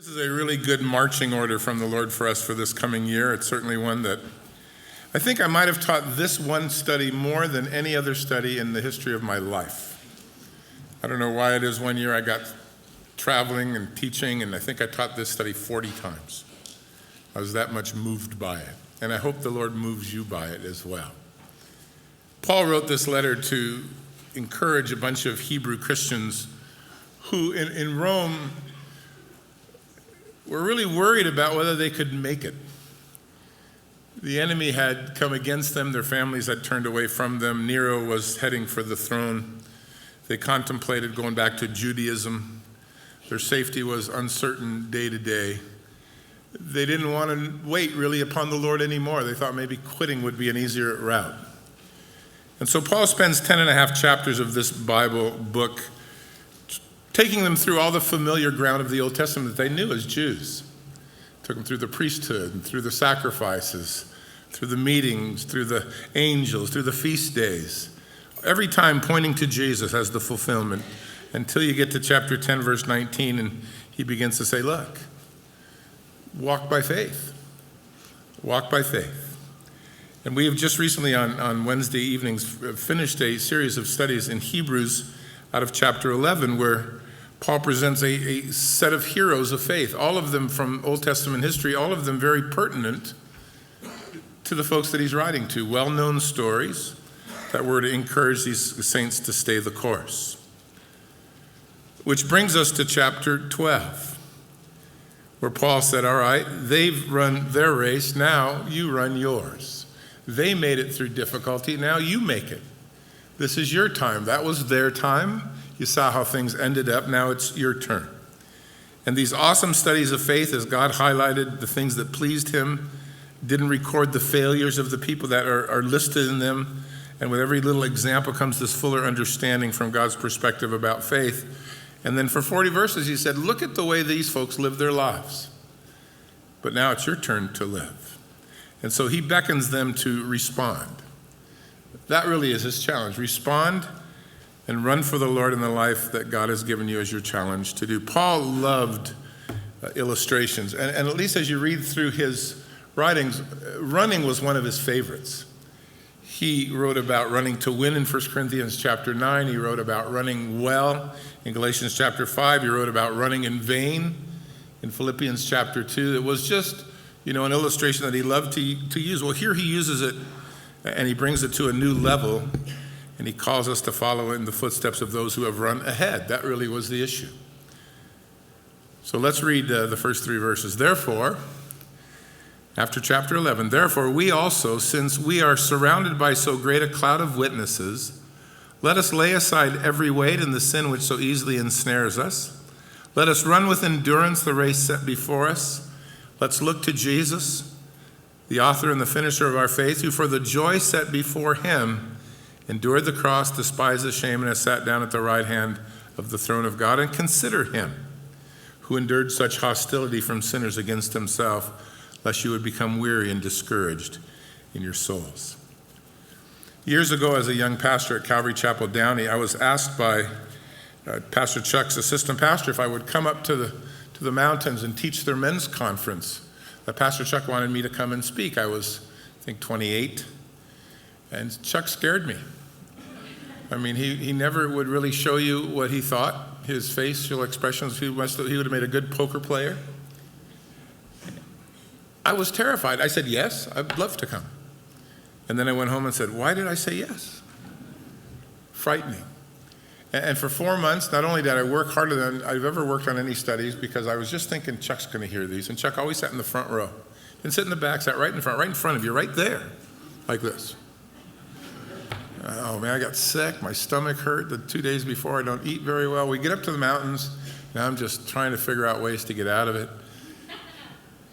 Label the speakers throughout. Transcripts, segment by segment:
Speaker 1: This is a really good marching order from the Lord for us for this coming year. It's certainly one that I think I might have taught this one study more than any other study in the history of my life. I don't know why it is. One year I got traveling and teaching, and I think I taught this study 40 times. I was that much moved by it, and I hope the Lord moves you by it as well. Paul wrote this letter to encourage a bunch of Hebrew Christians who in Rome were really worried about whether they could make it. The enemy had come against them. Their families had turned away from them. Nero was heading for the throne. They contemplated going back to Judaism. Their safety was uncertain day to day. They didn't want to wait really upon the Lord anymore. They thought maybe quitting would be an easier route. And so Paul spends 10 and a half chapters of this Bible book taking them through all the familiar ground of the Old Testament that they knew as Jews. Took them through the priesthood, and through the sacrifices, through the meetings, through the angels, through the feast days. Every time pointing to Jesus as the fulfillment, until you get to chapter 10, verse 19, and he begins to say, look, walk by faith. Walk by faith. And we have just recently on Wednesday evenings finished a series of studies in Hebrews out of chapter 11, where Paul presents a set of heroes of faith, all of them from Old Testament history, all of them very pertinent to the folks that he's writing to, well-known stories that were to encourage these saints to stay the course. Which brings us to chapter 12, where Paul said, all right, they've run their race, now you run yours. They made it through difficulty, now you make it. This is your time. That was their time. You saw how things ended up. Now it's your turn. And these awesome studies of faith, as God highlighted the things that pleased him, didn't record the failures of the people that are listed in them. And with every little example comes this fuller understanding from God's perspective about faith. And then for 40 verses, he said, look at the way these folks live their lives. But now it's your turn to live. And so he beckons them to respond. That really is his challenge. Respond and run for the Lord in the life that God has given you as your challenge to do. Paul loved illustrations. And at least as you read through his writings, running was one of his favorites. He wrote about running to win in 1 Corinthians chapter 9. He wrote about running well in Galatians chapter 5. He wrote about running in vain in Philippians chapter 2. It was just, an illustration that he loved to use. Well, here he uses it and he brings it to a new level. And he calls us to follow in the footsteps of those who have run ahead. That really was the issue. So let's read the first 3 verses. Therefore, after chapter 11, therefore we also, since we are surrounded by so great a cloud of witnesses, let us lay aside every weight and the sin which so easily ensnares us. Let us run with endurance the race set before us. Let's look to Jesus, the author and the finisher of our faith, who for the joy set before him endured the cross, despised the shame, and has sat down at the right hand of the throne of God. And consider him who endured such hostility from sinners against himself, lest you would become weary and discouraged in your souls. Years ago, as a young pastor at Calvary Chapel Downey, I was asked by Pastor Chuck's assistant pastor if I would come up to the mountains and teach their men's conference. Pastor Chuck wanted me to come and speak. I was, 28, and Chuck scared me. I mean, he never would really show you what he thought. His facial expressions, he would have made a good poker player. I was terrified. I said, yes, I'd love to come. And then I went home and said, why did I say yes? Frightening. And for 4 months, not only did I work harder than I've ever worked on any studies, because I was just thinking Chuck's going to hear these. And Chuck always sat in the front row. Didn't sit in the back, sat right in front of you, right there, like this. Oh man, I got sick, my stomach hurt the 2 days before, I don't eat very well. We get up to the mountains, and I'm just trying to figure out ways to get out of it.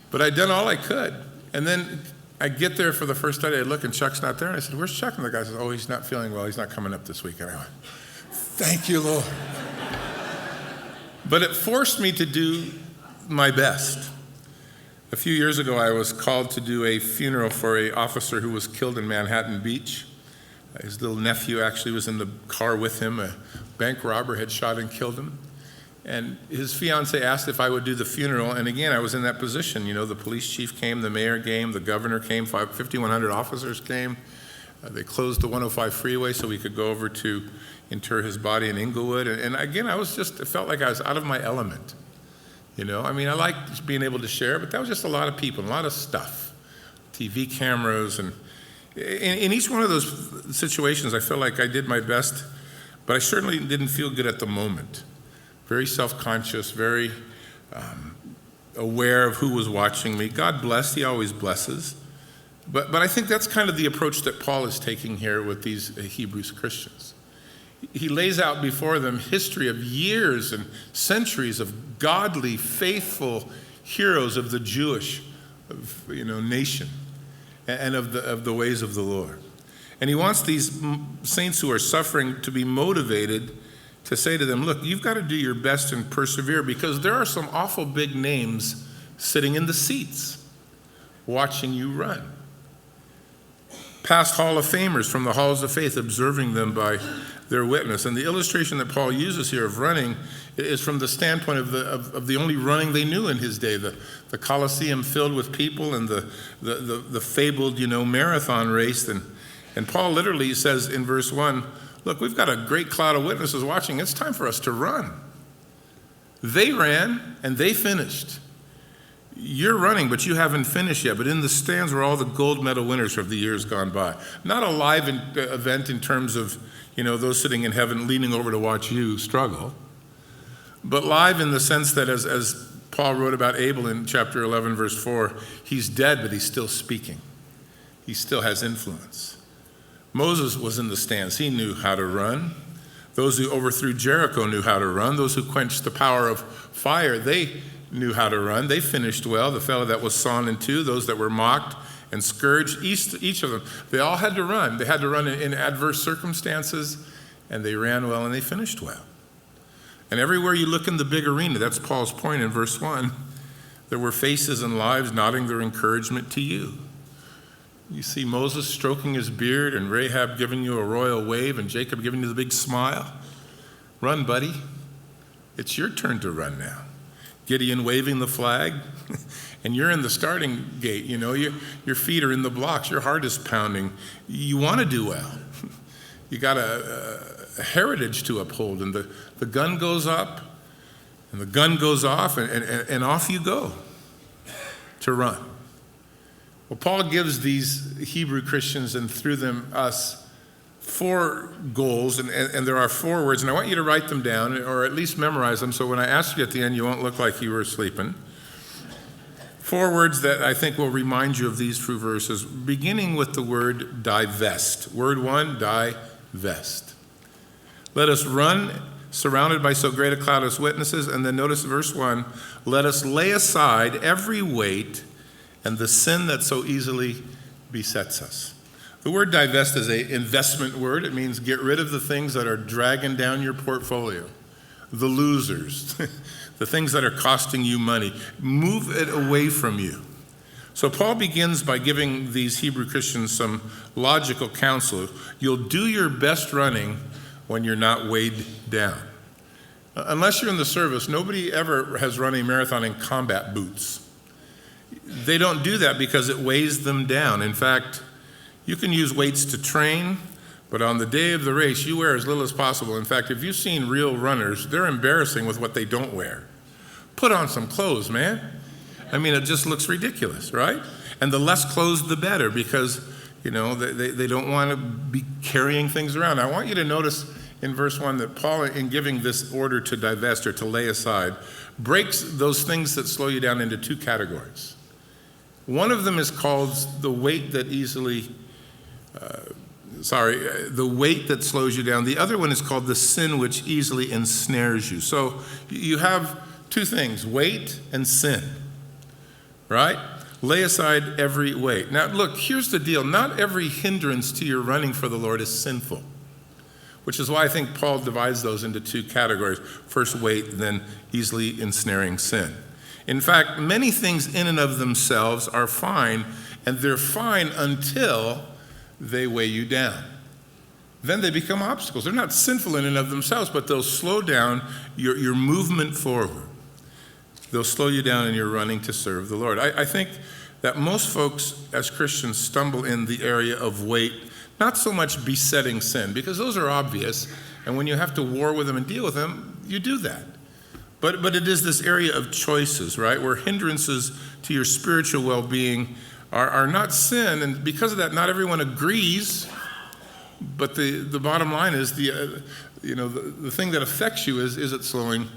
Speaker 1: But I'd done all I could. And then I get there for the first study, I look and Chuck's not there, and I said, where's Chuck? And the guy says, oh, he's not feeling well, he's not coming up this week. And I went, thank you, Lord. But it forced me to do my best. A few years ago, I was called to do a funeral for an officer who was killed in Manhattan Beach. His little nephew actually was in the car with him. A bank robber had shot and killed him. And his fiance asked if I would do the funeral, and again, I was in that position. The police chief came, the mayor came, the governor came, 5,100 officers came. They closed the 105 freeway so we could go over to inter his body in Inglewood. And again, it felt like I was out of my element. I liked being able to share, but that was just a lot of people, a lot of stuff. TV cameras, and in each one of those situations, I felt like I did my best, but I certainly didn't feel good at the moment. Very self-conscious, very aware of who was watching me. God blessed, he always blesses. But I think that's kind of the approach that Paul is taking here with these Hebrew Christians. He lays out before them history of years and centuries of godly, faithful heroes of the Jewish nation and of the ways of the Lord. And he wants these saints who are suffering to be motivated to say to them, look, you've got to do your best and persevere, because there are some awful big names sitting in the seats watching you run. Past Hall of Famers from the halls of faith, observing them by their witness. And the illustration that Paul uses here of running is from the standpoint of the only running they knew in his day, the Colosseum filled with people and the fabled, marathon race. And Paul literally says in verse 1, look, we've got a great cloud of witnesses watching. It's time for us to run. They ran and they finished. You're running, but you haven't finished yet. But in the stands were all the gold medal winners of the years gone by. Not a live event in terms of, those sitting in heaven leaning over to watch you struggle, but live in the sense that as Paul wrote about Abel in chapter 11, verse 4, he's dead, but he's still speaking. He still has influence. Moses was in the stands. He knew how to run. Those who overthrew Jericho knew how to run. Those who quenched the power of fire, they knew how to run. They finished well. The fellow that was sawn in two, those that were mocked and scourged, each of them, they all had to run. They had to run in adverse circumstances, and they ran well and they finished well. And everywhere you look in the big arena, that's Paul's point in verse 1, there were faces and lives nodding their encouragement to you. You see Moses stroking his beard and Rahab giving you a royal wave and Jacob giving you the big smile. Run, buddy. It's your turn to run now. Gideon waving the flag, and you're in the starting gate. Your feet are in the blocks. Your heart is pounding. You want to do well. You got a heritage to uphold, and the gun goes up, and the gun goes off, and off you go to run. Well, Paul gives these Hebrew Christians, and through them us, 4 goals, and there are 4 words, and I want you to write them down, or at least memorize them, so when I ask you at the end, you won't look like you were sleeping. 4 words that I think will remind you of these 2 verses, beginning with the word divest. Word 1, divest. Let us run, surrounded by so great a cloud of witnesses, and then notice verse 1, let us lay aside every weight and the sin that so easily besets us. The word divest is an investment word. It means get rid of the things that are dragging down your portfolio, the losers, the things that are costing you money. Move it away from you. So Paul begins by giving these Hebrew Christians some logical counsel. You'll do your best running when you're not weighed down. Unless you're in the service, nobody ever has run a marathon in combat boots. They don't do that because it weighs them down. In fact, you can use weights to train, but on the day of the race, you wear as little as possible. In fact, if you've seen real runners, they're embarrassing with what they don't wear. Put on some clothes, man. It just looks ridiculous, right? And the less clothes, the better, because, they don't want to be carrying things around. I want you to notice in verse 1 that Paul, in giving this order to divest or to lay aside, breaks those things that slow you down into 2 categories. One of them is called the weight that the weight that slows you down. The other one is called the sin which easily ensnares you. So you have 2 things, weight and sin, right? Lay aside every weight. Now look, here's the deal. Not every hindrance to your running for the Lord is sinful, which is why I think Paul divides those into 2 categories. First weight, then easily ensnaring sin. In fact, many things in and of themselves are fine, and they're fine until they weigh you down. then they become obstacles. They're not sinful in and of themselves, but they'll slow down your movement forward. They'll slow you down in your running to serve the Lord. I think that most folks as Christians stumble in the area of weight, not so much besetting sin, because those are obvious, and when you have to war with them and deal with them, you do that. But it is this area of choices, right, where hindrances to your spiritual well-being are not sin, and because of that, not everyone agrees. But the bottom line is the thing that affects you is it slowing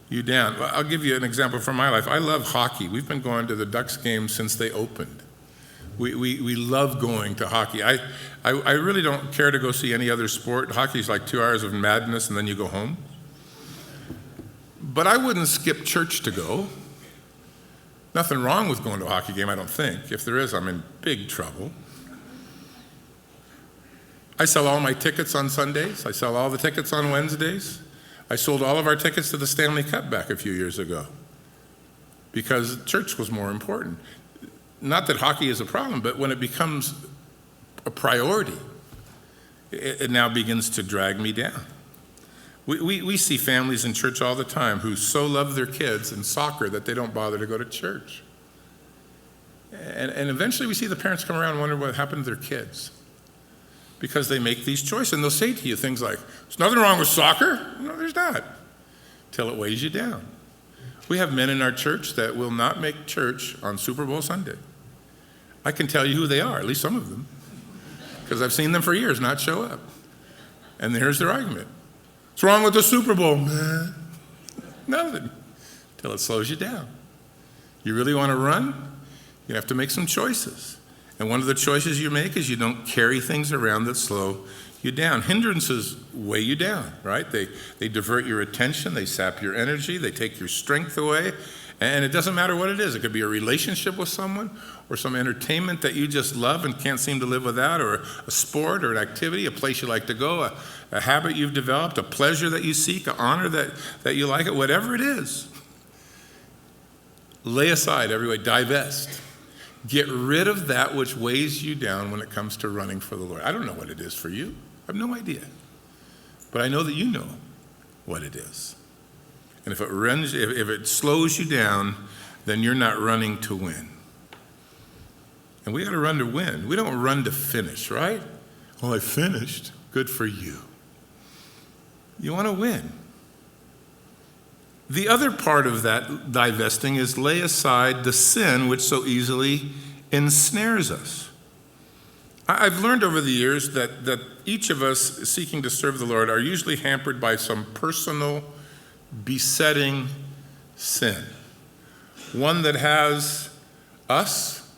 Speaker 1: you down. I'll give you an example from my life. I love hockey. We've been going to the Ducks games since they opened. We love going to hockey. I really don't care to go see any other sport. Hockey's like 2 hours of madness and then you go home. But I wouldn't skip church to go. Nothing wrong with going to a hockey game, I don't think. If there is, I'm in big trouble. I sell all my tickets on Sundays. I sell all the tickets on Wednesdays. I sold all of our tickets to the Stanley Cup back a few years ago because church was more important. Not that hockey is a problem, but when it becomes a priority, it now begins to drag me down. We see families in church all the time who so love their kids in soccer that they don't bother to go to church. And eventually we see the parents come around and wonder what happened to their kids because they make these choices. And they'll say to you things like, there's nothing wrong with soccer. No, there's not, till it weighs you down. We have men in our church that will not make church on Super Bowl Sunday. I can tell you who they are, at least some of them, because I've seen them for years not show up. And here's their argument. What's wrong with the Super Bowl? Nothing, till it slows you down. You really want to run? You have to make some choices. And one of the choices you make is you don't carry things around that slow you down. Hindrances weigh you down, right? They divert your attention, they sap your energy, they take your strength away. And it doesn't matter what it is. It could be a relationship with someone or some entertainment that you just love and can't seem to live without, or a sport or an activity, a place you like to go, a habit you've developed, a pleasure that you seek, an honor that you like, whatever it is. Lay aside every way, divest. Get rid of that which weighs you down when it comes to running for the Lord. I don't know what it is for you. I have no idea. But I know that you know what it is. And if it slows you down, then you're not running to win. And we got to run to win. We don't run to finish, right? Well, I finished. Good for you. You want to win. The other part of that divesting is lay aside the sin which so easily ensnares us. I've learned over the years that each of us seeking to serve the Lord are usually hampered by some personal besetting sin. One that has us,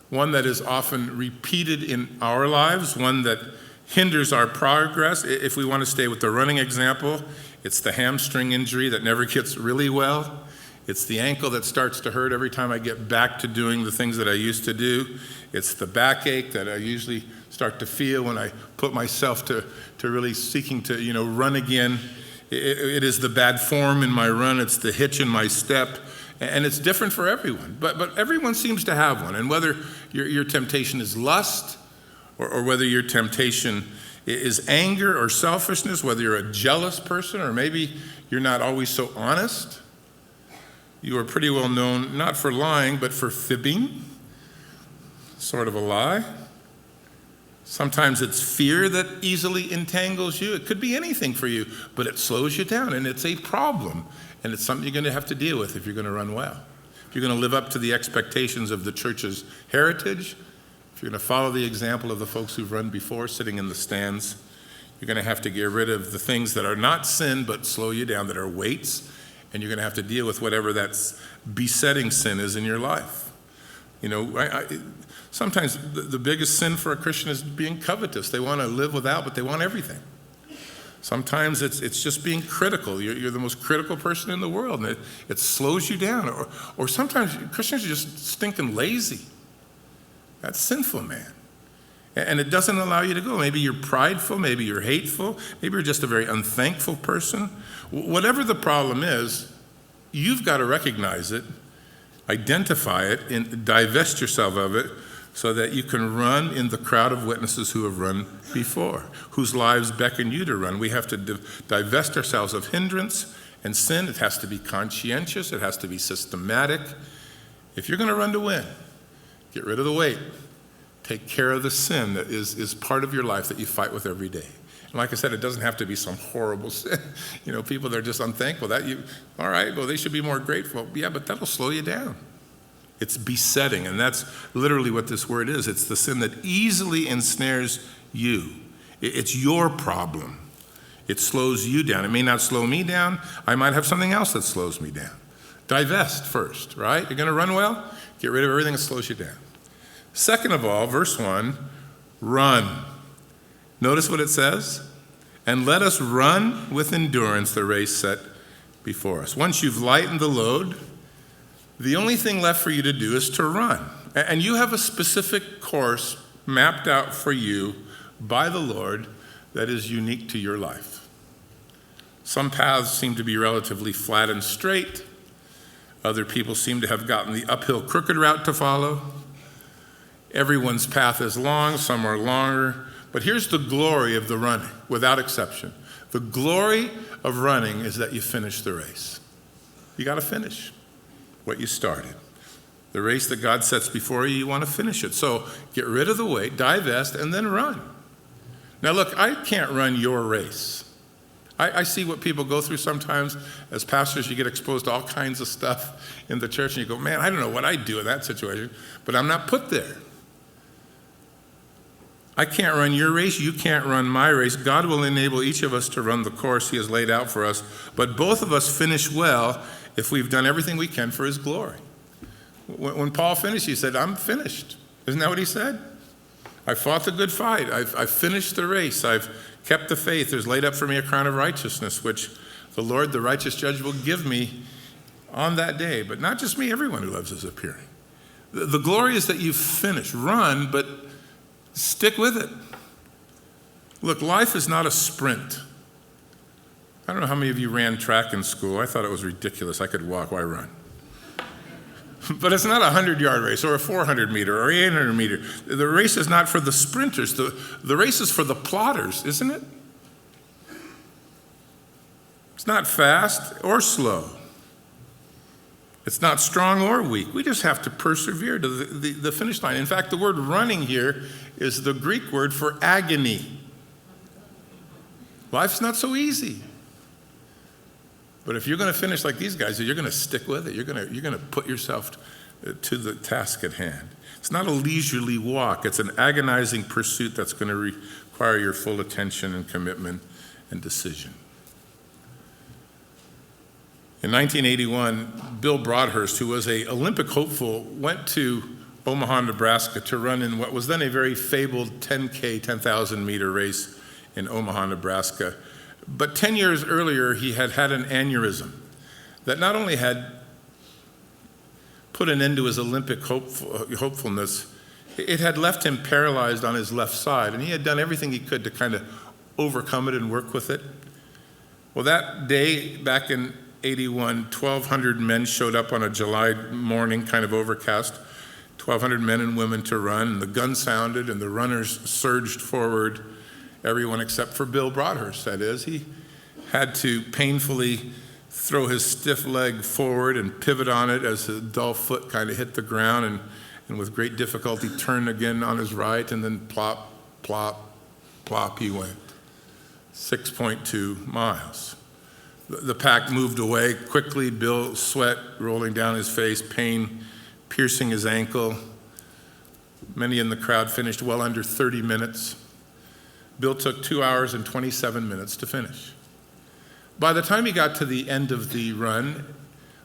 Speaker 1: one that is often repeated in our lives, one that hinders our progress. If we want to stay with the running example, it's the hamstring injury that never gets really well. It's the ankle that starts to hurt every time I get back to doing the things that I used to do. It's the backache that I usually start to feel when I put myself to really seeking to, run again. It is the bad form in my run. It's the hitch in my step. And it's different for everyone. But everyone seems to have one. And whether your temptation is lust or whether your temptation is anger or selfishness, whether you're a jealous person or maybe you're not always so honest, you are pretty well known not for lying but for fibbing, sort of a lie. Sometimes it's fear that easily entangles you. It could be anything for you, but it slows you down, and it's a problem, and it's something you're going to have to deal with if you're going to run well. If you're going to live up to the expectations of the church's heritage, if you're going to follow the example of the folks who've run before, sitting in the stands, you're going to have to get rid of the things that are not sin but slow you down, that are weights, and you're going to have to deal with whatever that besetting sin is in your life. Sometimes the biggest sin for a Christian is being covetous. They want to live without, but they want everything. Sometimes it's just being critical. You're the most critical person in the world, and it slows you down. Or sometimes Christians are just stinking lazy. That's sinful, man. And it doesn't allow you to go. Maybe you're prideful, maybe you're hateful, maybe you're just a very unthankful person. Whatever the problem is, you've got to recognize it, identify it, and divest yourself of it so that you can run in the crowd of witnesses who have run before, whose lives beckon you to run. We have to divest ourselves of hindrance and sin. It has to be conscientious. It has to be systematic. If you're going to run to win, get rid of the weight. Take care of the sin that is part of your life that you fight with every day. And like I said, it doesn't have to be some horrible sin. People that are just unthankful. All right, well, they should be more grateful. Yeah, but that'll slow you down. It's besetting, and that's literally what this word is. It's the sin that easily ensnares you. It's your problem. It slows you down. It may not slow me down. I might have something else that slows me down. Divest first, right? You're going to run well? Get rid of everything that slows you down. Second of all, verse 1, run. Notice what it says. And let us run with endurance the race set before us. Once you've lightened the load, the only thing left for you to do is to run. And you have a specific course mapped out for you by the Lord that is unique to your life. Some paths seem to be relatively flat and straight. Other people seem to have gotten the uphill crooked route to follow. Everyone's path is long, some are longer. But here's the glory of the running, without exception. The glory of running is that you finish the race. You got to finish what you started. The race that God sets before you, you want to finish it. So get rid of the weight, divest, and then run. Now look, I can't run your race. I see what people go through sometimes. As pastors, you get exposed to all kinds of stuff in the church, and you go, man, I don't know what I'd do in that situation, but I'm not put there. I can't run your race, you can't run my race. God will enable each of us to run the course he has laid out for us, but both of us finish well if we've done everything we can for his glory. When Paul finished, he said, I'm finished. Isn't that what he said? I fought the good fight. I've finished the race. I've kept the faith. There's laid up for me a crown of righteousness, which the Lord, the righteous judge, will give me on that day. But not just me, everyone who loves his appearing. The glory is that you've finished. Run, but stick with it. Look, life is not a sprint. I don't know how many of you ran track in school. I thought it was ridiculous. I could walk. Why run? But it's not a 100-yard race or a 400-meter or 800-meter. The race is not for the sprinters. The race is for the plodders, isn't it? It's not fast or slow. It's not strong or weak. We just have to persevere to the finish line. In fact, the word running here is the Greek word for agony. Life's not so easy. But if you're going to finish like these guys, you're going to stick with it. You're going to put yourself to the task at hand. It's not a leisurely walk. It's an agonizing pursuit that's going to require your full attention and commitment and decision. In 1981, Bill Broadhurst, who was an Olympic hopeful, went to Omaha, Nebraska to run in what was then a very fabled 10K, 10,000-meter race in Omaha, Nebraska. But 10 years earlier, he had had an aneurysm that not only had put an end to his Olympic hopefulness, it had left him paralyzed on his left side, and he had done everything he could to kind of overcome it and work with it. Well, that day, back in 81, 1,200 men showed up on a July morning, kind of overcast, 1,200 men and women to run, and the gun sounded, and the runners surged forward. Everyone except for Bill Broadhurst, that is. He had to painfully throw his stiff leg forward and pivot on it as the dull foot kind of hit the ground, and with great difficulty turn again on his right, and then plop, plop, plop he went. 6.2 miles. The pack moved away quickly. Bill, sweat rolling down his face, pain piercing his ankle. Many in the crowd finished well under 30 minutes. Bill took 2 hours and 27 minutes to finish. By the time he got to the end of the run,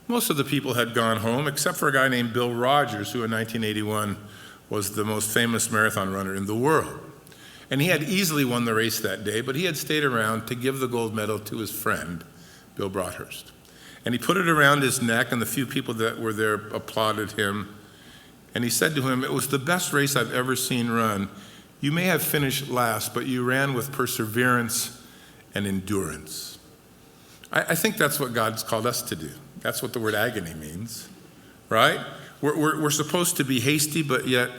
Speaker 1: most of the people had gone home, except for a guy named Bill Rogers, who in 1981 was the most famous marathon runner in the world. And he had easily won the race that day, but he had stayed around to give the gold medal to his friend, Bill Broadhurst. And he put it around his neck, and the few people that were there applauded him. And he said to him, "It was the best race I've ever seen run. You may have finished last, but you ran with perseverance and endurance." I think that's what God's called us to do. That's what the word agony means, right? We're supposed to be hasty, but yet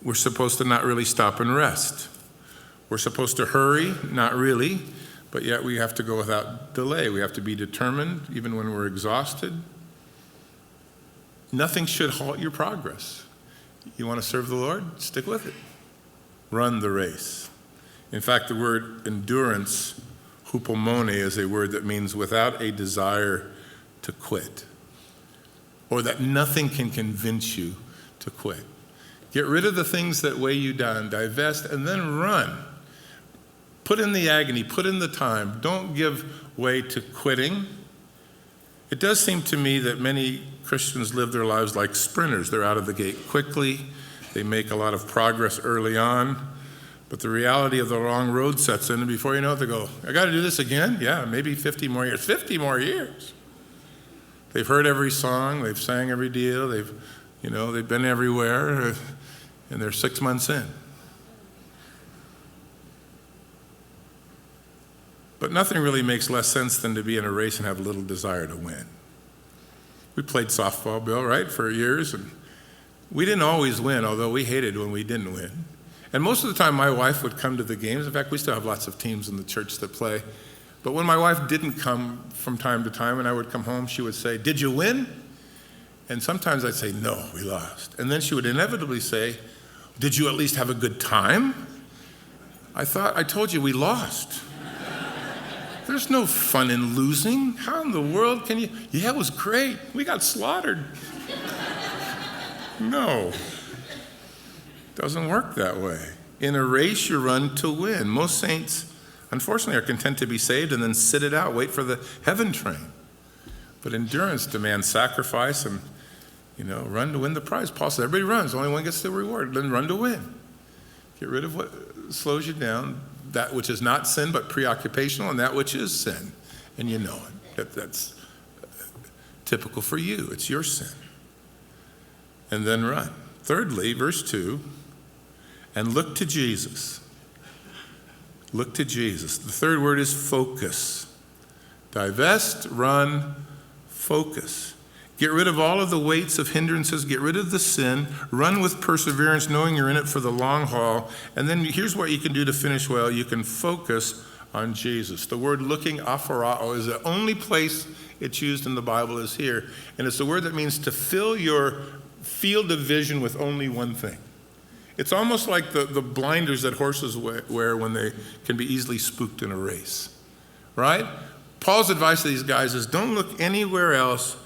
Speaker 1: We're supposed to not really stop and rest. We're supposed to hurry, not really, but yet we have to go without delay. We have to be determined, even when we're exhausted. Nothing should halt your progress. You want to serve the Lord? Stick with it. Run the race. In fact, the word endurance, hupomone, is a word that means without a desire to quit, or that nothing can convince you to quit. Get rid of the things that weigh you down, divest, and then run. Put in the agony, put in the time. Don't give way to quitting. It does seem to me that many Christians live their lives like sprinters. They're out of the gate quickly. They make a lot of progress early on. But the reality of the long road sets in, and before you know it, they go, I got to do this again? Yeah, maybe 50 more years. 50 more years. They've heard every song. They've sang every deal. They've been everywhere, and they're 6 months in. But nothing really makes less sense than to be in a race and have little desire to win. We played softball, Bill, right, for years, and we didn't always win, although we hated when we didn't win. And most of the time, my wife would come to the games. In fact, we still have lots of teams in the church that play. But when my wife didn't come from time to time, and I would come home, she would say, did you win? And sometimes I'd say, no, we lost. And then she would inevitably say, did you at least have a good time? I told you we lost. There's no fun in losing. How in the world can you? Yeah, it was great. We got slaughtered. No. Doesn't work that way. In a race, you run to win. Most saints, unfortunately, are content to be saved and then sit it out, wait for the heaven train. But endurance demands sacrifice and, run to win the prize. Paul said, everybody runs. Only one gets the reward. Then run to win. Get rid of what slows you down, that which is not sin but preoccupational, and that which is sin. And you know it. That's typical for you. It's your sin. And then run. Thirdly, verse 2, and look to Jesus. Look to Jesus. The third word is focus. Divest, run, focus. Get rid of all of the weights of hindrances. Get rid of the sin. Run with perseverance, knowing you're in it for the long haul. And then here's what you can do to finish well. You can focus on Jesus. The word looking, aphorao, is the only place it's used in the Bible is here. And it's the word that means to fill your field of vision with only one thing. It's almost like the blinders that horses wear when they can be easily spooked in a race, right? Paul's advice to these guys is don't look anywhere else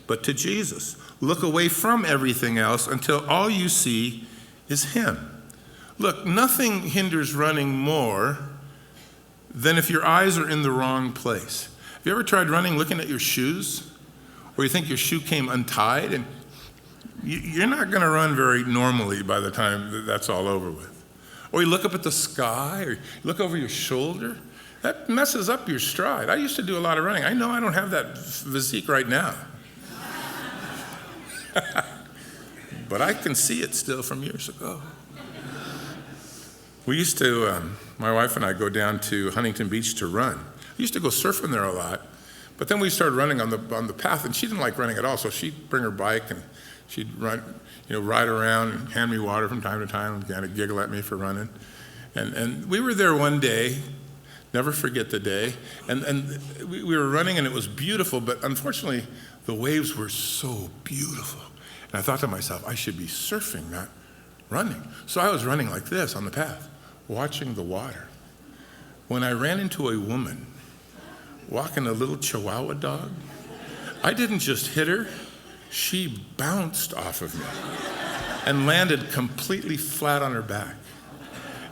Speaker 1: but to Jesus. Look away from everything else until all you see is him. Look, nothing hinders running more than if your eyes are in the wrong place. Have you ever tried running looking at your shoes? Or you think your shoe came untied? And you're not going to run very normally by the time that's all over with. Or you look up at the sky, or you look over your shoulder. That messes up your stride. I used to do a lot of running. I know I don't have that physique right now. But I can see it still from years ago. We used to, my wife and I, go down to Huntington Beach to run. We used to go surfing there a lot, but then we started running on the path, and she didn't like running at all, so she'd bring her bike and she'd run, ride around and hand me water from time to time and kind of giggle at me for running. And we were there one day, never forget the day, and we were running and it was beautiful, but unfortunately the waves were so beautiful. And I thought to myself, I should be surfing, not running. So I was running like this on the path, watching the water. When I ran into a woman walking a little Chihuahua dog, I didn't just hit her, she bounced off of me and landed completely flat on her back.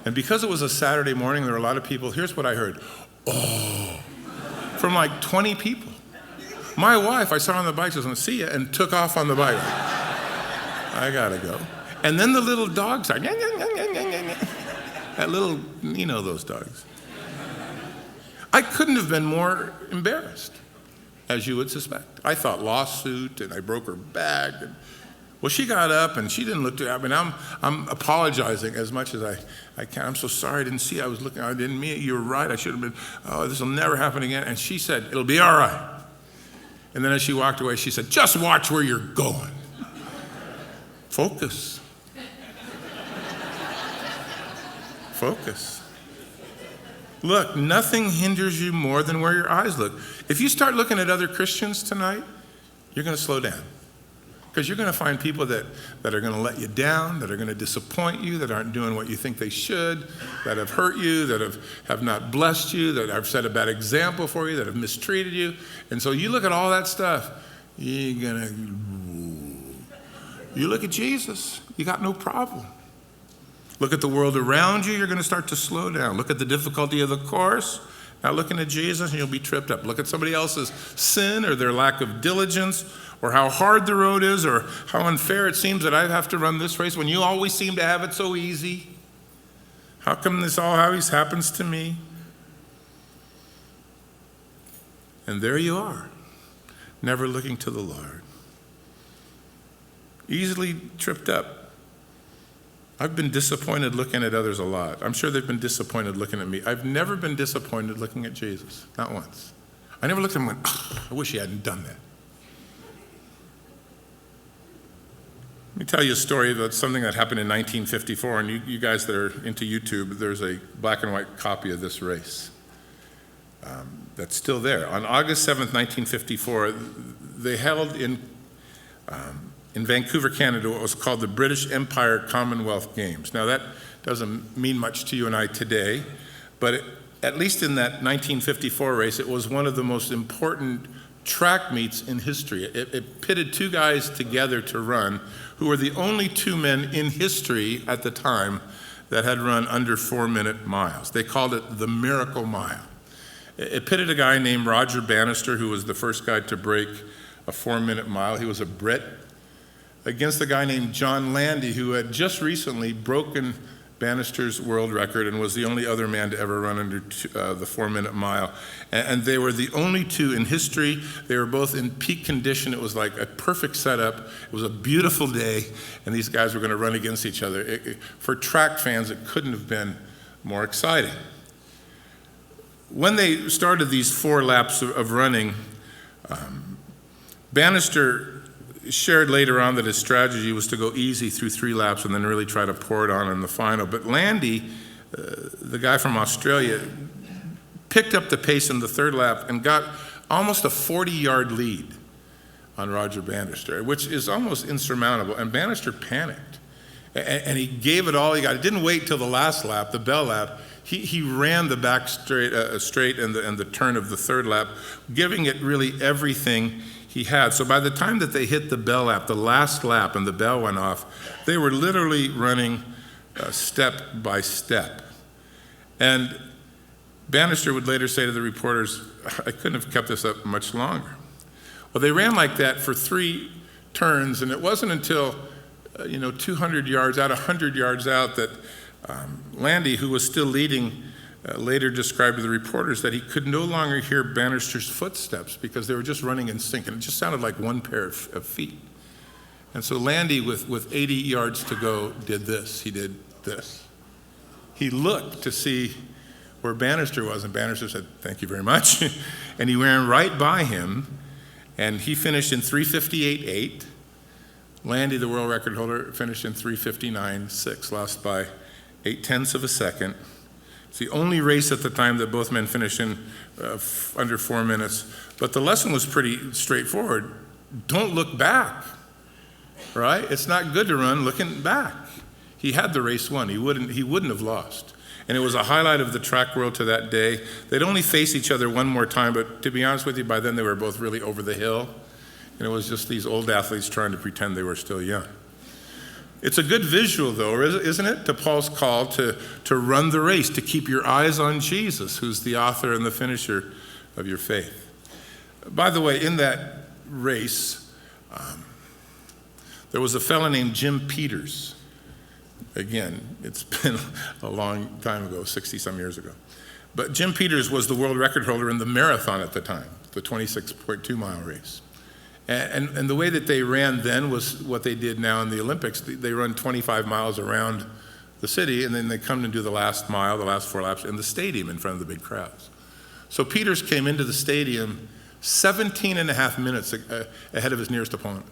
Speaker 1: And because it was a Saturday morning, there were a lot of people. Here's what I heard. Oh, from like 20 people. My wife, I saw her on the bike, says, see ya, and took off on the bike. I gotta go. And then the little dog started, that little, those dogs. I couldn't have been more embarrassed, as you would suspect. I thought lawsuit, and I broke her back. Well, she got up, and she didn't look too happy. I'm apologizing as much as I can. I'm so sorry, I didn't see. I was looking, I didn't mean it. You were right. I should have been, this will never happen again. And she said, it'll be all right. And then as she walked away, she said, just watch where you're going. Focus. Focus. Look, nothing hinders you more than where your eyes look. If you start looking at other Christians tonight, you're going to slow down. Because you're going to find people that are going to let you down, that are going to disappoint you, that aren't doing what you think they should, that have hurt you, that have not blessed you, that have set a bad example for you, that have mistreated you. And so you look at all that stuff, you look at Jesus, you got no problem. Look at the world around you, you're going to start to slow down. Look at the difficulty of the course. Now looking at Jesus and you'll be tripped up. Look at somebody else's sin or their lack of diligence or how hard the road is or how unfair it seems that I have to run this race when you always seem to have it so easy. How come this all always happens to me? And there you are, never looking to the Lord. Easily tripped up. I've been disappointed looking at others a lot. I'm sure they've been disappointed looking at me. I've never been disappointed looking at Jesus, not once. I never looked at him and went, I wish he hadn't done that. Let me tell you a story about something that happened in 1954, and you guys that are into YouTube, there's a black and white copy of this race that's still there. On August 7th, 1954, they held in Vancouver, Canada, what was called the British Empire Commonwealth Games. Now that doesn't mean much to you and I today, but at least in that 1954 race, it was one of the most important track meets in history. It pitted two guys together to run who were the only two men in history at the time that had run under 4-minute miles. They called it the Miracle Mile. It pitted a guy named Roger Bannister, who was the first guy to break a 4-minute mile. He was a Brit, against a guy named John Landy, who had just recently broken Bannister's world record and was the only other man to ever run under the 4-minute mile. And they were the only two in history. They were both in peak condition. It was like a perfect setup. It was a beautiful day, and these guys were going to run against each other. For track fans, it couldn't have been more exciting. When they started these 4 laps of running, Bannister shared later on that his strategy was to go easy through 3 laps and then really try to pour it on in the final. But Landy, the guy from Australia, picked up the pace in the 3rd lap and got almost a 40-yard lead on Roger Bannister, which is almost insurmountable. And Bannister panicked. And he gave it all he got. He didn't wait till the last lap, the bell lap. He ran the back straight and the turn of the 3rd lap, giving it really everything he had. So by the time that they hit the bell lap, the last lap, and the bell went off, they were literally running step by step. And Bannister would later say to the reporters, I couldn't have kept this up much longer. Well, they ran like that for 3 turns, and it wasn't until 200 yards out, 100 yards out, that Landy, who was still leading, later described to the reporters that he could no longer hear Bannister's footsteps because they were just running in sync, and it just sounded like one pair of feet. And so Landy, with 80 yards to go, did this. He did this. He looked to see where Bannister was, and Bannister said, thank you very much. And he ran right by him, and he finished in 3:58.8. Landy, the world record holder, finished in 3:59.6, lost by 0.8 of a second. It's the only race at the time that both men finished in under 4 minutes. But the lesson was pretty straightforward. Don't look back, right? It's not good to run looking back. He had the race won. He wouldn't have lost. And it was a highlight of the track world to that day. They'd only face each other one more time, but to be honest with you, by then they were both really over the hill. And it was just these old athletes trying to pretend they were still young. It's a good visual, though, isn't it, to Paul's call to run the race, to keep your eyes on Jesus, who's the author and the finisher of your faith. By the way, in that race, there was a fellow named Jim Peters. Again, it's been a long time ago, 60-some years ago. But Jim Peters was the world record holder in the marathon at the time, the 26.2-mile race. And the way that they ran then was what they did now in the Olympics. They run 25 miles around the city, and then they come and do the last mile, the last 4 laps, in the stadium in front of the big crowds. So Peters came into the stadium 17 and a half minutes ahead of his nearest opponent.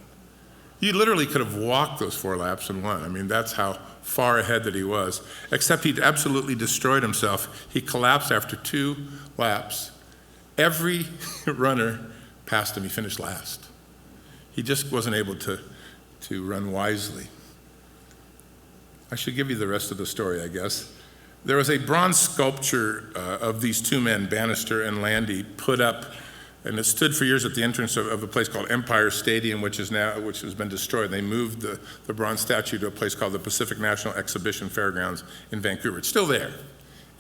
Speaker 1: He literally could have walked those 4 laps and won. I mean, that's how far ahead that he was. Except he'd absolutely destroyed himself. He collapsed after 2 laps. Every runner passed him. He finished last. He just wasn't able to run wisely. I should give you the rest of the story, I guess. There was a bronze sculpture of these 2 men, Bannister and Landy, put up, and it stood for years at the entrance of a place called Empire Stadium, which has been destroyed. They moved the bronze statue to a place called the Pacific National Exhibition Fairgrounds in Vancouver. It's still there,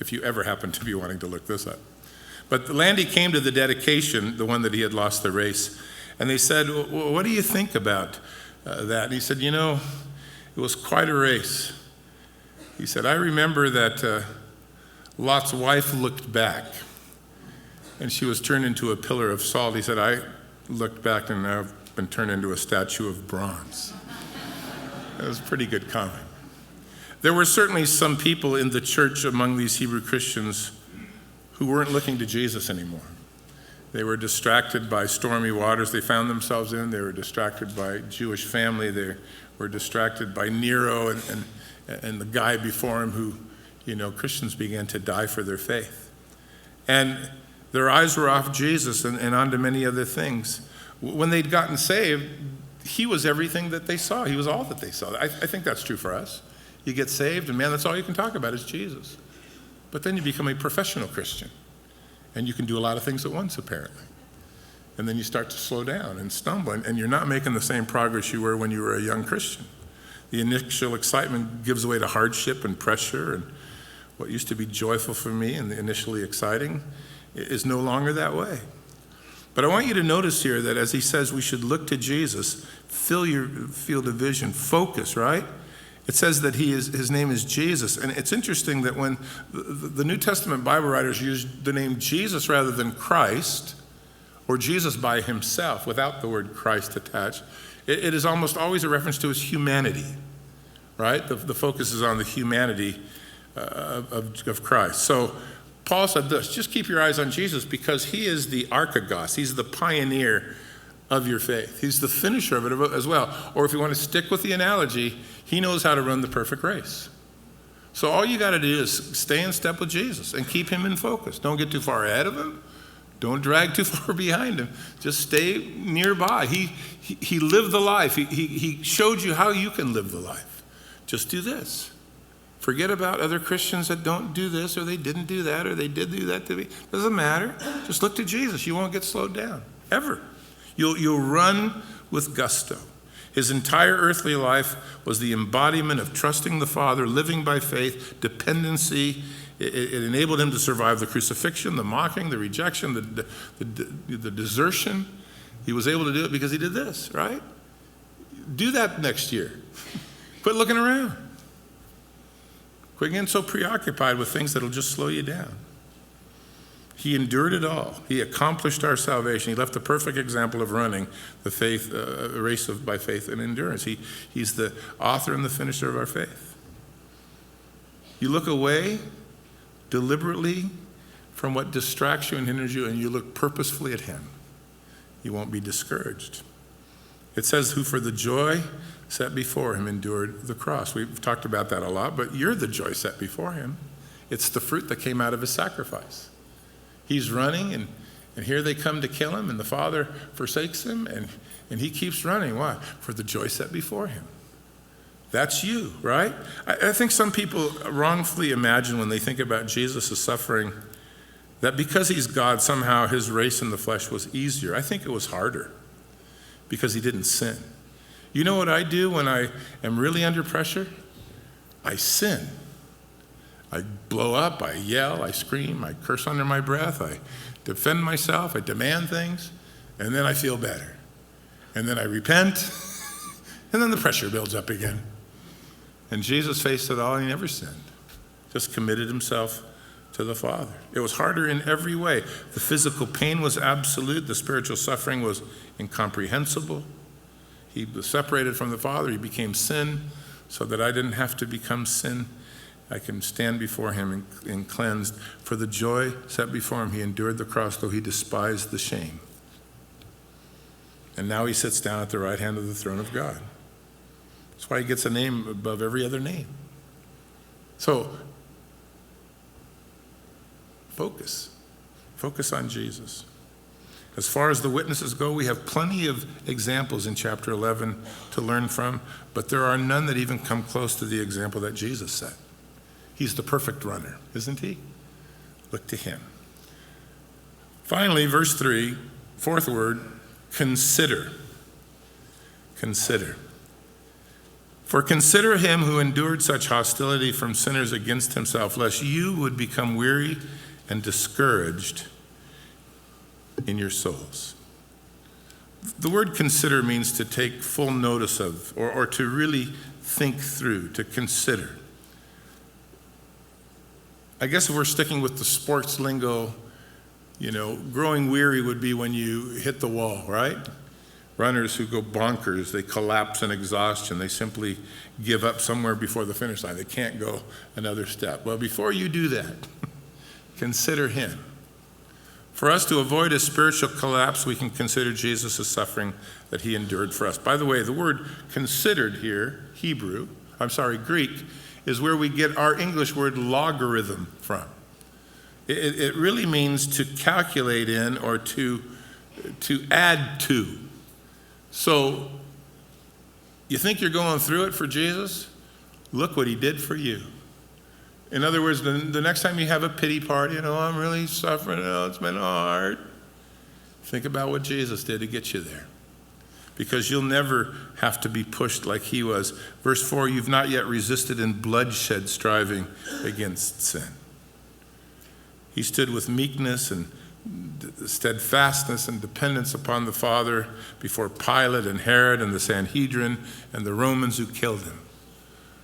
Speaker 1: if you ever happen to be wanting to look this up. But Landy came to the dedication, the one that he had lost the race, and they said, well, what do you think about that? And he said, it was quite a race. He said, I remember that Lot's wife looked back, and she was turned into a pillar of salt. He said, I looked back, and now I've been turned into a statue of bronze. That was a pretty good comment. There were certainly some people in the church among these Hebrew Christians who weren't looking to Jesus anymore. They were distracted by stormy waters they found themselves in. They were distracted by Jewish family. They were distracted by Nero and the guy before him who, Christians began to die for their faith. And their eyes were off Jesus and onto many other things. When they'd gotten saved, he was everything that they saw. He was all that they saw. I think that's true for us. You get saved, and man, that's all you can talk about is Jesus. But then you become a professional Christian, and you can do a lot of things at once, apparently. And then you start to slow down and stumble, and you're not making the same progress you were when you were a young Christian. The initial excitement gives way to hardship and pressure, and what used to be joyful for me and initially exciting is no longer that way. But I want you to notice here that as he says we should look to Jesus, fill your field of vision, focus, right? It says that his name is Jesus. And it's interesting that when the New Testament Bible writers use the name Jesus rather than Christ, or Jesus by himself without the word Christ attached, it is almost always a reference to his humanity, right? The focus is on the humanity of Christ. So Paul said this, just keep your eyes on Jesus because he is the archegos, he's the pioneer of your faith. He's the finisher of it as well. Or if you want to stick with the analogy, he knows how to run the perfect race. So all you got to do is stay in step with Jesus and keep him in focus. Don't get too far ahead of him. Don't drag too far behind him. Just stay nearby. He lived the life. He showed you how you can live the life. Just do this. Forget about other Christians that don't do this or they didn't do that or they did do that to me. Doesn't matter. Just look to Jesus. You won't get slowed down, ever. You'll run with gusto. His entire earthly life was the embodiment of trusting the Father, living by faith, dependency. It enabled him to survive the crucifixion, the mocking, the rejection, the desertion. He was able to do it because he did this, right? Do that next year. Quit looking around. Quit getting so preoccupied with things that'll just slow you down. He endured it all. He accomplished our salvation. He left the perfect example of running the faith, a race by faith and endurance. He's the author and the finisher of our faith. You look away deliberately from what distracts you and hinders you, and you look purposefully at him. You won't be discouraged. It says, who for the joy set before him endured the cross. We've talked about that a lot, but you're the joy set before him. It's the fruit that came out of his sacrifice. He's running, and here they come to kill him, and the Father forsakes him, and he keeps running. Why? For the joy set before him. That's you, right? I think some people wrongfully imagine when they think about Jesus' suffering that because he's God, somehow his race in the flesh was easier. I think it was harder because he didn't sin. You know what I do when I am really under pressure? I sin. I blow up, I yell, I scream, I curse under my breath, I defend myself, I demand things, and then I feel better. And then I repent, and then the pressure builds up again. And Jesus faced it all, and he never sinned. Just committed himself to the Father. It was harder in every way. The physical pain was absolute, the spiritual suffering was incomprehensible. He was separated from the Father, he became sin, so that I didn't have to become sin. I can stand before him and cleansed. For the joy set before him, he endured the cross, though he despised the shame. And now he sits down at the right hand of the throne of God. That's why he gets a name above every other name. So, focus. Focus on Jesus. As far as the witnesses go, we have plenty of examples in chapter 11 to learn from, but there are none that even come close to the example that Jesus set. He's the perfect runner, isn't he? Look to him. Finally, verse 3, fourth word, consider. Consider. For consider him who endured such hostility from sinners against himself, lest you would become weary and discouraged in your souls. The word consider means to take full notice of, or to really think through, to consider. I guess if we're sticking with the sports lingo, growing weary would be when you hit the wall, right? Runners who go bonkers, they collapse in exhaustion. They simply give up somewhere before the finish line. They can't go another step. Well, before you do that, consider him. For us to avoid a spiritual collapse, we can consider Jesus' suffering that he endured for us. By the way, the word considered here, Greek, is where we get our English word logarithm from. It really means to calculate in or to add to. So, you think you're going through it for Jesus? Look what he did for you. In other words, the next time you have a pity party, I'm really suffering, it's been hard. Think about what Jesus did to get you there. Because you'll never have to be pushed like he was. Verse 4, you've not yet resisted in bloodshed striving against sin. He stood with meekness and steadfastness and dependence upon the Father before Pilate and Herod and the Sanhedrin and the Romans who killed him.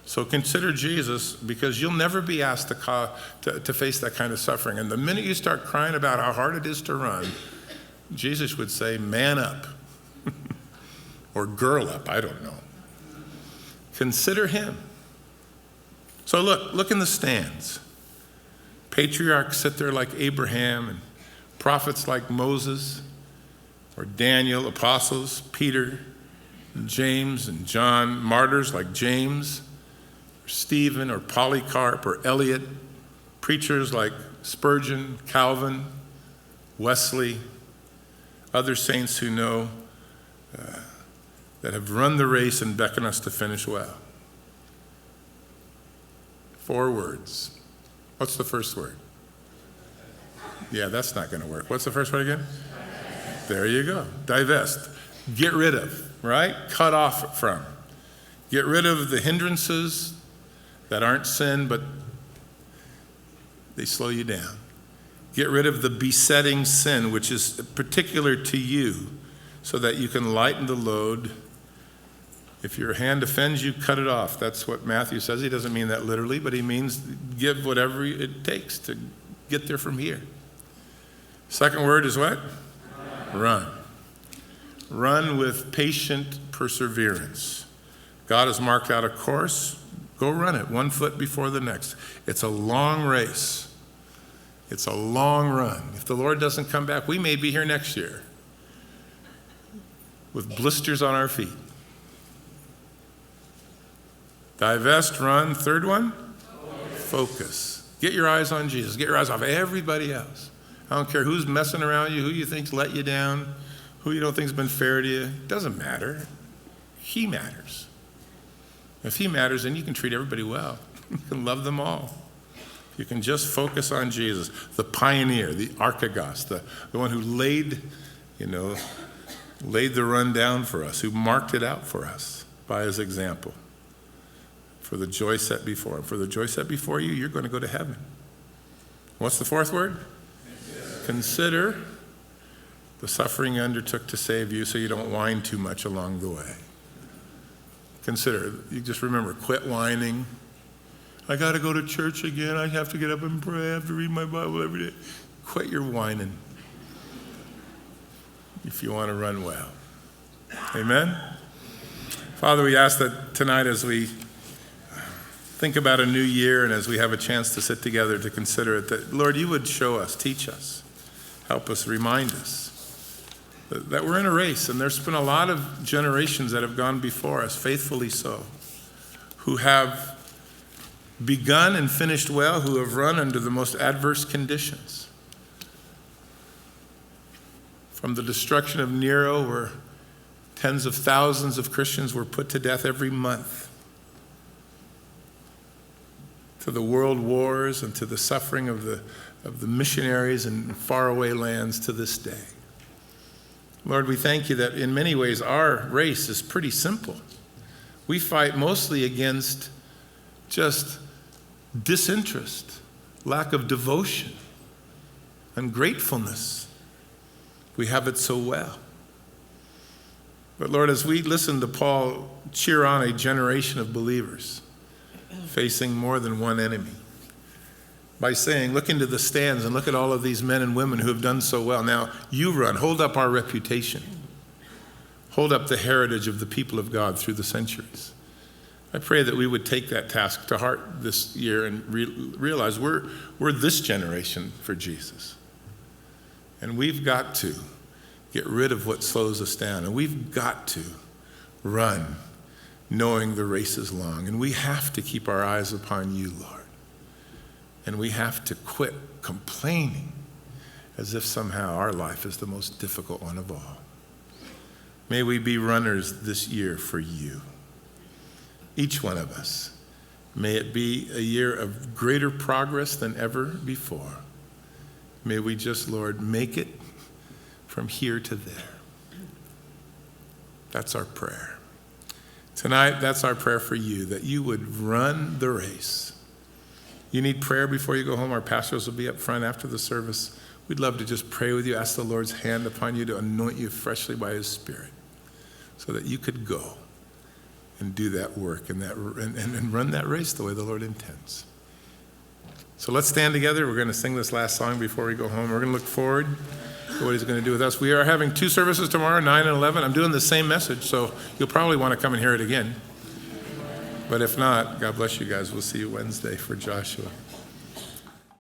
Speaker 1: So consider Jesus, because you'll never be asked to face that kind of suffering. And the minute you start crying about how hard it is to run, Jesus would say, man up. Or girl up, I don't know. Consider him. So look in the stands. Patriarchs sit there like Abraham, and prophets like Moses, or Daniel, apostles, Peter, and James, and John, martyrs like James, Stephen, or Polycarp, or Eliot, preachers like Spurgeon, Calvin, Wesley, other saints who know that have run the race and beckon us to finish well. 4 words. What's the first word? Yeah, that's not going to work. What's the first word again? There you go. Divest. Get rid of, right? Cut off from. Get rid of the hindrances that aren't sin, but they slow you down. Get rid of the besetting sin, which is particular to you, so that you can lighten the load. If your hand offends you, cut it off. That's what Matthew says. He doesn't mean that literally, but he means give whatever it takes to get there from here. Second word is what? Run. Run with patient perseverance. God has marked out a course. Go run it, 1 foot before the next. It's a long race. It's a long run. If the Lord doesn't come back, we may be here next year with blisters on our feet. Divest, run. Third one? Focus. Get your eyes on Jesus. Get your eyes off everybody else. I don't care who's messing around you, who you think's let you down, who you don't think's been fair to you. It doesn't matter. He matters. If he matters, then you can treat everybody well. You can love them all. You can just focus on Jesus, the pioneer, the archegos, the one who laid the run down for us, who marked it out for us by his example. For the joy set before him. For the joy set before you, you're going to go to heaven. What's the fourth word? Consider the suffering he undertook to save you so you don't whine too much along the way. Consider, you just remember, quit whining. I got to go to church again. I have to get up and pray. I have to read my Bible every day. Quit your whining if you want to run well. Amen? Father, we ask that tonight as we think about a new year and as we have a chance to sit together to consider it, that, Lord, you would show us, teach us, help us, remind us that we're in a race, and there's been a lot of generations that have gone before us, faithfully so. who have begun and finished well, who have run under the most adverse conditions. From the destruction of Nero, where tens of thousands of Christians were put to death every month, to the world wars and to the suffering of the missionaries in faraway lands to this day. Lord, we thank you that in many ways our race is pretty simple. We fight mostly against just disinterest, lack of devotion, ungratefulness. We have it so well. But Lord, as we listen to Paul cheer on a generation of believers facing more than one enemy, by saying, look into the stands and look at all of these men and women who have done so well. Now, you run, hold up our reputation. Hold up the heritage of the people of God through the centuries. I pray that we would take that task to heart this year and realize we're this generation for Jesus. And we've got to get rid of what slows us down. And we've got to run knowing the race is long. And we have to keep our eyes upon you, Lord. And we have to quit complaining as if somehow our life is the most difficult one of all. May we be runners this year for you. Each one of us. May it be a year of greater progress than ever before. May we just, Lord, make it from here to there. That's our prayer. Tonight, that's our prayer for you, that you would run the race. You need prayer before you go home. Our pastors will be up front after the service. We'd love to just pray with you, ask the Lord's hand upon you to anoint you freshly by his Spirit so that you could go and do that work and run that race the way the Lord intends. So let's stand together. We're going to sing this last song before we go home. We're going to look forward to what he's going to do with us. We are having 2 services tomorrow, 9 and 11. I'm doing the same message, so you'll probably want to come and hear it again. But if not, God bless you guys. We'll see you Wednesday for Joshua.